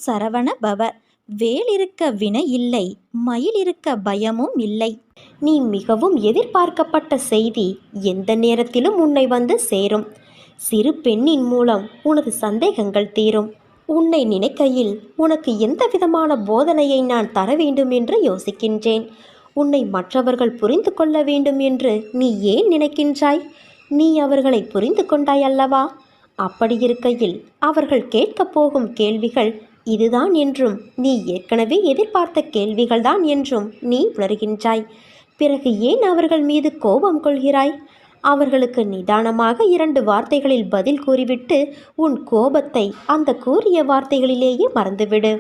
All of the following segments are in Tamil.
சரவண பவ. வேல் இருக்க வினை இல்லை, மயில் இருக்க பயமும் இல்லை. நீ மிகவும் எதிர்பார்க்கப்பட்ட செய்தி எந்த நேரத்திலும் உன்னை வந்து சேரும். சிறு பெண்ணின் மூலம் உனது சந்தேகங்கள் தீரும். உன்னை நினைக்கையில் உனக்கு எந்த விதமான போதனையை நான் தர வேண்டும் என்று யோசிக்கின்றேன். உன்னை மற்றவர்கள் புரிந்து கொள்ள வேண்டும் என்று நீ ஏன் நினைக்கின்றாய்? நீ அவர்களை புரிந்து கொண்டாய் அல்லவா? அப்படி இருக்கையில் அவர்கள் கேட்கப் போகும் கேள்விகள் இதுதான் என்றும், நீ ஏற்கனவே எதிர்பார்த்த கேள்விகள்தான் என்றும் நீ உணர்கின்றாய். பிறகு ஏன் அவர்கள் மீது கோபம் கொள்கிறாய்? அவர்களுக்கு நிதானமாக 2 வார்த்தைகளில் பதில் கூறிவிட்டு உன் கோபத்தை அந்த கூறிய வார்த்தைகளிலேயே மறந்துவிடு.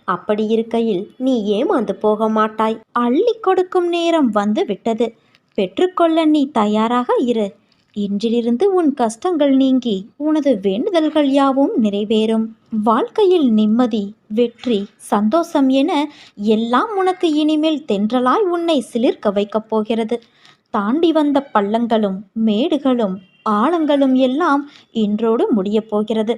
அப்படி இருக்கையில் நீ ஏமாந்து போக மாட்டாய். அள்ளி கொடுக்கும் நேரம் வந்து விட்டது. பெற்றுக்கொள்ள நீ தயாராக இரு. இன்றிலிருந்து உன் கஷ்டங்கள் நீங்கி உனது வேண்டுதல்கள் யாவும் நிறைவேறும். வாழ்க்கையில் நிம்மதி, வெற்றி, சந்தோஷம் என எல்லாம் உனக்கு இனிமேல் தென்றலாய் உன்னை சிலிர்க்க வைக்கப் போகிறது. தாண்டி வந்த பள்ளங்களும் மேடுகளும் ஆழங்களும் எல்லாம் இன்றோடு முடியப் போகிறது.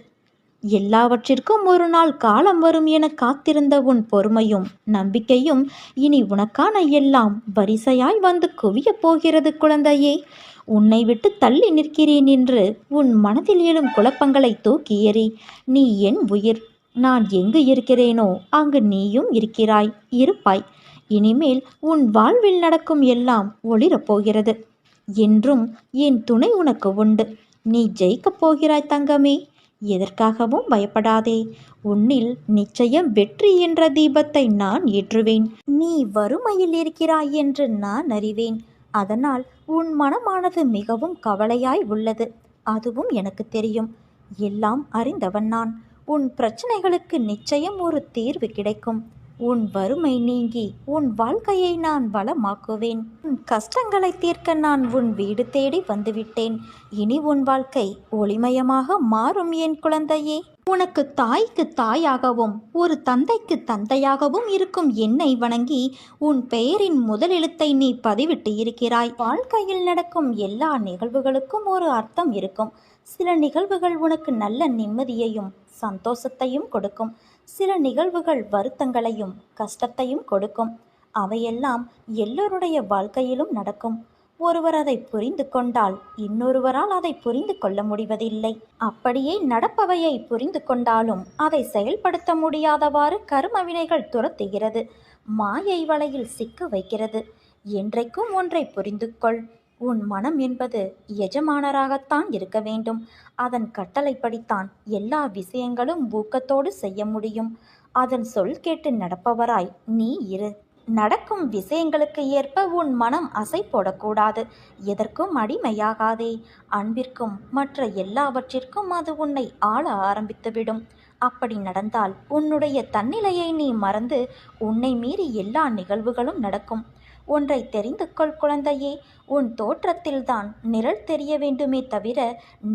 எல்லாவற்றிற்கும் ஒரு நாள் காலம் வரும் என காத்திருந்த உன் பொறுமையும் நம்பிக்கையும் இனி உனக்கான எல்லாம் வரிசையாய் வந்து குவியப் போகிறது குழந்தையே. உன்னை விட்டு தள்ளி நிற்கிறேன் என்று உன் மனதில் எழும் குழப்பங்களை தூக்கி எறி. நீ என் உயிர். நான் எங்கு இருக்கிறேனோ அங்கு நீயும் இருக்கிறாய், இருப்பாய். இனிமேல் உன் வாழ்வில் நடக்கும் எல்லாம் ஒளிரப் போகிறது. என்றும் என் துணை உனக்கு உண்டு. நீ ஜெயிக்கப் போகிறாய் தங்கமே. எதற்காகவும் பயப்படாதே. உன்னில் நிச்சயம் வெற்றி என்ற தீபத்தை நான் ஏற்றுவேன். நீ வறுமையில் இருக்கிறாய் என்று நான் அறிவேன். அதனால் உன் மனமானது மிகவும் கவலையாய் உள்ளது. அதுவும் எனக்கு தெரியும். எல்லாம் அறிந்தவன் நான். உன் பிரச்சனைகளுக்கு நிச்சயம் ஒரு தீர்வு கிடைக்கும். உன் வறுமை நீங்கி உன் வாழ்க்கையை நான் வளமாக்குவேன். உன் கஷ்டங்களை தீர்க்க நான் உன் வீடு தேடி வந்துவிட்டேன். இனி உன் வாழ்க்கை ஒளிமயமாக மாறும் என் குழந்தையே. உனக்கு தாய்க்கு தாயாகவும் ஒரு தந்தைக்கு தந்தையாகவும் இருக்கும் என்னை வணங்கி உன் பெயரின் முதல் எழுத்தை நீ பதிவிட்டு இருக்கிறாய். வாழ்க்கையில் நடக்கும் எல்லா நிகழ்வுகளுக்கும் ஒரு அர்த்தம் இருக்கும். சில நிகழ்வுகள் உனக்கு நல்ல நிம்மதியையும் சந்தோஷத்தையும் கொடுக்கும். சில நிகழ்வுகள் வருத்தங்களையும் கஷ்டத்தையும் கொடுக்கும். அவையெல்லாம் எல்லோருடைய வாழ்க்கையிலும் நடக்கும். ஒருவர் அதை புரிந்து கொண்டால் இன்னொருவரால் அதை புரிந்து கொள்ள முடிவதில்லை. அப்படியே நடப்பவையை புரிந்து கொண்டாலும் அதை செயல்படுத்த முடியாதவாறு கர்ம வினைகள் துரத்துகிறது. மாயை வலையில் சிக்க வைக்கிறது. என்றைக்கும் ஒன்றை புரிந்து கொள். உன் மனம் என்பது எஜமானராகத்தான் இருக்க வேண்டும். அதன் கட்டளைப்படித்தான் எல்லா விஷயங்களும் ஊக்கத்தோடு செய்ய முடியும். அதன் சொல் கேட்டு நடப்பவராய் நீ இரு. நடக்கும் விஷயங்களுக்கு ஏற்ப உன் மனம் அசை போடக்கூடாது. எதற்கும் அடிமையாகாதே. அன்பிற்கும் மற்ற எல்லாவற்றிற்கும் அது உன்னை ஆள ஆரம்பித்துவிடும். அப்படி நடந்தால் உன்னுடைய தன்னிலையை நீ மறந்து உன்னை மீறி எல்லா நிகழ்வுகளும் நடக்கும். ஒன்றை தெரிந்து கொள் குழந்தையே. உன் தோற்றத்தில்தான் நிழல் தெரிய வேண்டுமே தவிர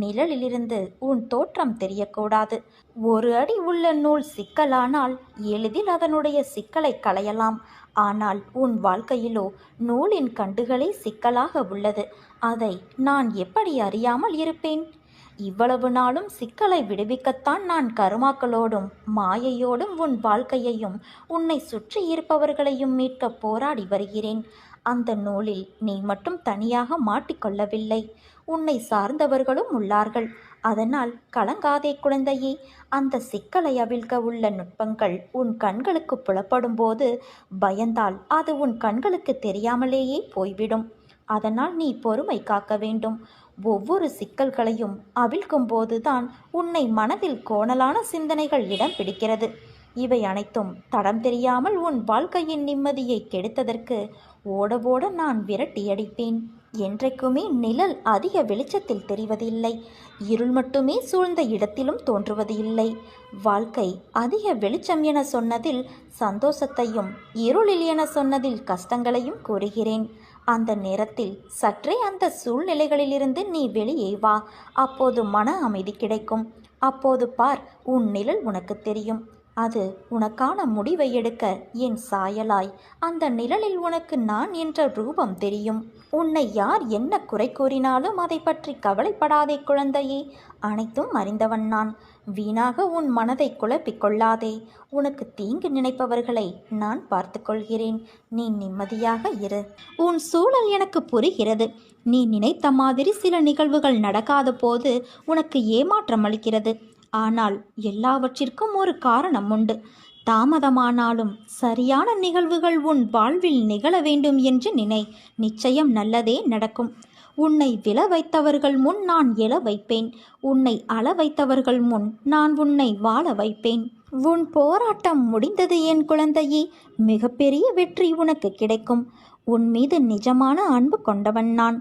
நிழலிலிருந்து உன் தோற்றம் தெரியக்கூடாது. ஒரு அடி உள்ள நூல் சிக்கலானால் எளிதில் அதனுடைய சிக்கலை களையலாம். ஆனால் உன் வாழ்க்கையிலோ நூலின் கண்டுகளே சிக்கலாக உள்ளது. அதை நான் எப்படி அறியாமல் இருப்பேன்? இவ்வளவு நாளும் சிக்கலை விடுவிக்கத்தான் நான் கருமாக்களோடும் மாயையோடும் உன் வாழ்க்கையையும் உன்னை சுற்றி இருப்பவர்களையும் மீட்க போராடி வருகிறேன். அந்த நூலில் நீ மட்டும் தனியாக மாட்டிக்கொள்ளவில்லை. உன்னை சார்ந்தவர்களும் உள்ளார்கள். அதனால் கலங்காதே குழந்தையே. அந்த சிக்கலை அவிழ்க்க உள்ள நுட்பங்கள் உன் கண்களுக்கு புலப்படும் போது பயந்தால் அது உன் கண்களுக்கு தெரியாமலேயே போய்விடும். அதனால் நீ பொறுமை காக்க வேண்டும். ஒவ்வொரு சிக்கல்களையும் அவிழ்க்கும் போதுதான் உன்னை மனதில் கோணலான சிந்தனைகள் இடம் பிடிக்கிறது. இவை அனைத்தும் தடம் தெரியாமல் உன் வாழ்க்கையின் நிம்மதியை கெடுத்ததற்கு ஓட ஓட நான் விரட்டியடிப்பேன். என்றைக்குமே நிழல் அதிக வெளிச்சத்தில் தெரிவதில்லை. இருள் மட்டுமே சூழ்ந்த இடத்திலும் தோன்றுவது இல்லை. வாழ்க்கை அதிக வெளிச்சம் என சொன்னதில் சந்தோஷத்தையும், இருளில் என சொன்னதில் கஷ்டங்களையும் கூறுகிறேன். அந்த நேரத்தில் சற்றே அந்த சூழ்நிலைகளிலிருந்து நீ வெளியே வா. அப்போது மன அமைதி கிடைக்கும். அப்போது பார், உன் நிழல் உனக்கு தெரியும். அது உனக்கான முடிவை எடுக்க என் சாயலாய் அந்த நிழலில் உனக்கு நான் என்ற ரூபம் தெரியும். உன்னை யார் என்ன குறை கூறினாலும் அதை பற்றி கவலைப்படாதே குழந்தையே. அனைத்தும் அறிந்தவன் நான். வீணாக உன் மனதை குழப்பிக் கொள்ளாதே. உனக்கு தீங்கு நினைப்பவர்களை நான் பார்த்து கொள்கிறேன். நீ நிம்மதியாக இரு. உன் சூழல் எனக்கு புரிகிறது. நீ நினைத்த மாதிரி சில நிகழ்வுகள் நடக்காத போது உனக்கு ஏமாற்றம் அளிக்கிறது. ஆனால் எல்லாவற்றிற்கும் ஒரு காரணம் உண்டு. தாமதமானாலும் சரியான நிகழ்வுகள் உன் வாழ்வில் நிகழ வேண்டும் என்று நினை. நிச்சயம் நல்லதே நடக்கும். உன்னை விழ வைத்தவர்கள் முன் நான் எழ வைப்பேன். உன்னை அழ வைத்தவர்கள் முன் நான் உன்னை வாழ வைப்பேன். உன் போராட்டம் முடிந்தது என் குழந்தையே. மிகப்பெரிய வெற்றி உனக்கு கிடைக்கும். உன் மீது நிஜமான அன்பு கொண்டவன் நான்.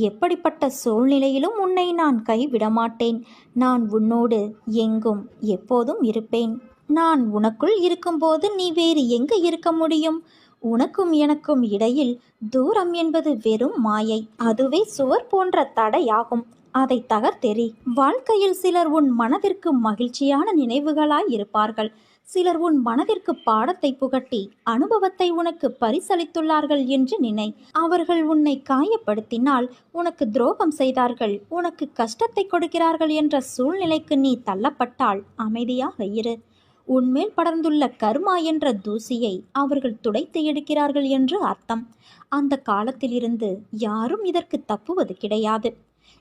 எப்படிப்பட்ட சூழ்நிலையிலும் உன்னை நான் கைவிட மாட்டேன். நான் உன்னோடு எங்கும் எப்போதும் இருப்பேன். நான் உனக்குள் இருக்கும்போது நீ வேறு எங்கு இருக்க முடியும்? உனக்கும் எனக்கும் இடையில் தூரம் என்பது வெறும் மாயை. அதுவே சுவர் போன்ற தடையாகும். அதை தகர்த்தெறி. வாழ்க்கையில் சிலர் உன் மனதிற்கு மகிழ்ச்சியான நினைவுகளாய் இருப்பார்கள். சிலர் உன் மனதிற்கு பாடத்தை புகட்டி அனுபவத்தை உனக்கு பரிசளித்துள்ளார்கள் என்று நினை. அவர்கள் உன்னை காயப்படுத்தினால், உனக்கு துரோகம் செய்தார்கள், உனக்கு கஷ்டத்தை கொடுக்கிறார்கள் என்ற சூழ்நிலைக்கு நீ தள்ளப்பட்டால் அமைதியாக இரு. உன்மேல் படர்ந்துள்ள கர்மா என்ற தூசியை அவர்கள் துடைத்து எடுக்கிறார்கள் என்று அர்த்தம். அந்த காலத்திலிருந்து யாரும் இதற்கு தப்புவது கிடையாது.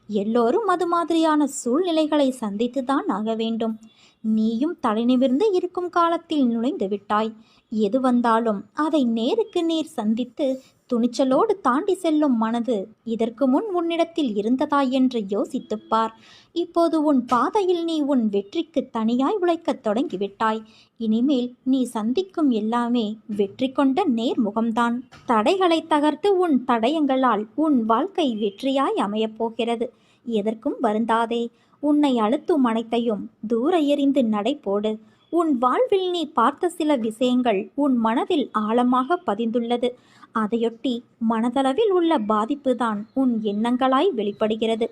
எல்லோரும் அது மாதிரியான சூழ்நிலைகளை சந்தித்துதான் ஆக வேண்டும். நீயும் தலைநிமிர்ந்து இருக்கும் காலத்தில் நுழைந்து விட்டாய். எது வந்தாலும் அதை நேருக்கு நேர் சந்தித்து துணிச்சலோடு தாண்டி செல்லும் மனது இதற்கு முன் உன்னிடத்தில் இருந்ததா என்று யோசித்துப்பார். இப்போது உன் பாதையில் நீ உன் வெற்றிக்கு தனியாய் உழைக்கத் தொடங்கிவிட்டாய். இனிமேல் நீ சந்திக்கும் எல்லாமே வெற்றி கொண்ட நேர்முகம்தான். தடைகளை தகர்த்து உன் தடயங்களால் உன் வாழ்க்கை வெற்றியாய் அமையப் போகிறது. எதற்கும் வருந்தாதே. உன்னை அழுத்தும் அனைத்தையும் தூர எறிந்து நடை போடு. உன் வாழ்வில் நீ பார்த்த சில விஷயங்கள் உன் மனதில் ஆழமாக பதிந்துள்ளது. அதையொட்டி மனதளவில் உள்ள பாதிப்புதான் உன் எண்ணங்களாய் வெளிப்படுகிறது.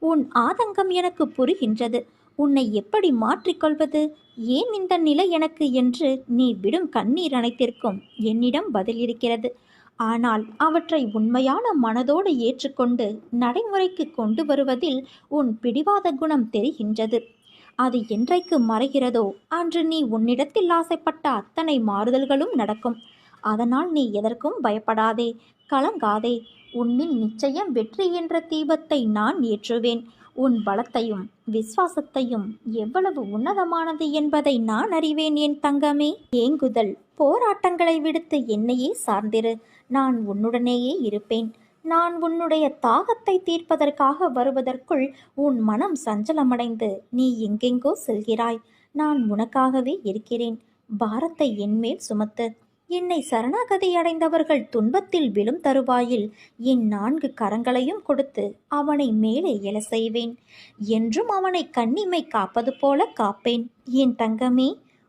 உன் ஆதங்கம் எனக்கு புரிகின்றது. உன்னை எப்படி மாற்றிக்கொள்வது, ஏன் இந்த நிலை எனக்கு என்று நீ விடும் கண்ணீர் அனைத்திற்கும் என்னிடம் பதில் இருக்கிறது. ஆனால் அவற்றை உண்மையான மனதோடு ஏற்றுக்கொண்டு நடைமுறைக்கு கொண்டு வருவதில் உன் பிடிவாத குணம் தெரிகின்றது. அது என்றைக்கு மறைகிறதோ அன்று நீ உன்னிடத்தில் ஆசைப்பட்ட அத்தனை மாறுதல்களும் நடக்கும். அதனால் நீ எதற்கும் பயப்படாதே, கலங்காதே. உன்னில் நிச்சயம் வெற்றி என்ற தீபத்தை நான் ஏற்றுவேன். உன் பலத்தையும் விசுவாசத்தையும் எவ்வளவு உன்னதமானது என்பதை நான் அறிவேன் என் தங்கமே. ஏங்குதல், போராட்டங்களை விடுத்து என்னையே சார்ந்திரு. நான் உன்னுடனேயே இருப்பேன். நான் உன்னுடைய தாகத்தை தீர்ப்பதற்காக வருவதற்குள் உன் மனம் சஞ்சலமடைந்து நீ எங்கெங்கோ செல்கிறாய். நான் உனக்காகவே இருக்கிறேன். பாரத்தை என்மேல் சுமத்து. என்னை சரணாகதி அடைந்தவர்கள் துன்பத்தில் விழும் தருவாயில் என் 4 கரங்களையும் கொடுத்து அவனை மேலே எழ செய்வேன். என்றும் அவனை கண்ணிமை காப்பது போல காப்பேன். என் தங்கமே,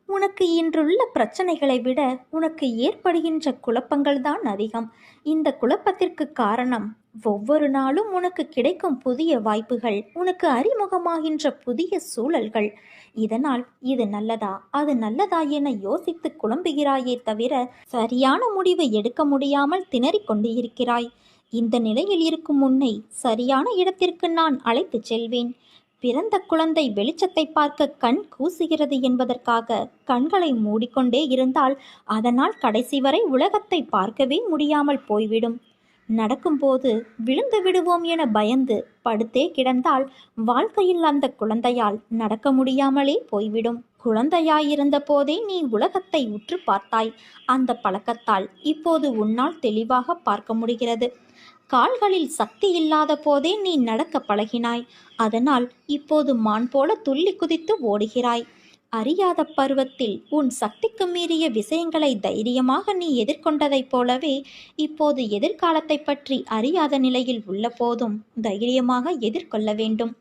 உனக்கு இன்றுள்ள பிரச்சனைகளை விட உனக்கு ஏற்படுகின்ற குழப்பங்கள்தான் அதிகம். இந்த குழப்பத்திற்கு காரணம் ஒவ்வொரு நாளும் உனக்கு கிடைக்கும் புதிய வாய்ப்புகள், உனக்கு அறிமுகமாகின்ற புதிய சூழல்கள். இதனால் இது நல்லதா அது நல்லதா என யோசித்து குழம்புகிறாயே தவிர சரியான முடிவு எடுக்க முடியாமல் திணறிக் கொண்டு இருக்கிறாய். இந்த நிலையில் இருக்கும் உன்னை சரியான இடத்திற்கு நான் அழைத்துச் செல்வேன். பிறந்த குழந்தை வெளிச்சத்தை பார்க்க கண் கூசுகிறது என்பதற்காக கண்களை மூடிக்கொண்டே இருந்தால் அதனால் கடைசி வரை உலகத்தை பார்க்கவே முடியாமல் போய்விடும். நடக்கும்போது விழுந்து விடுவோம் என பயந்து படுத்தே கிடந்தால் வாழ்க்கையில் அந்த குழந்தையால் நடக்க முடியாமலே போய்விடும். குழந்தையாயிருந்த போதே நீ உலகத்தை உற்று பார்த்தாய். அந்த பழக்கத்தால் இப்போது உன்னால் தெளிவாக பார்க்க முடிகிறது. கால்களில் சக்தி இல்லாத போதே நீ நடக்க பழகினாய். அதனால் இப்போது மான் போல துள்ளி குதித்து ஓடுகிறாய். அறியாத பருவத்தில் உன் சக்திக்கு மீறிய விஷயங்களை தைரியமாக நீ எதிர்கொண்டதைப் போலவே இப்போது எதிர்காலத்தை பற்றி அறியாத நிலையில் உள்ள போதும் தைரியமாக எதிர்கொள்ள வேண்டும்.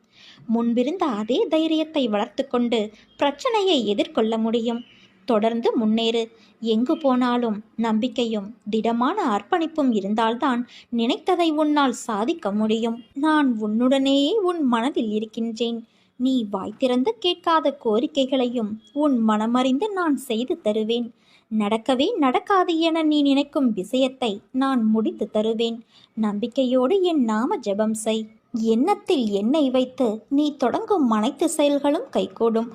முன்பிருந்த அதே தைரியத்தை வளர்த்து கொண்டு பிரச்சனையை எதிர்கொள்ள முடியும். தொடர்ந்து முன்னேறு. எங்கு போனாலும் நம்பிக்கையும் திடமான அர்ப்பணிப்பும் இருந்தால்தான் நினைத்ததை உன்னால் சாதிக்க முடியும். நான் உன்னுடனேயே உன் மனதில் இருக்கின்றேன். நீ வாய் திறந்து கேட்காத கோரிக்கைகளையும் உன் மனமறிந்து நான் செய்து தருவேன். நடக்கவே நடக்காது என நீ நினைக்கும் விஷயத்தை நான் முடித்து தருவேன். நம்பிக்கையோடு என் நாம ஜெபம் செய். எண்ணத்தில் எண்ணெய் வைத்து நீ தொடங்கும் அனைத்து செயல்களும் கைகூடும்.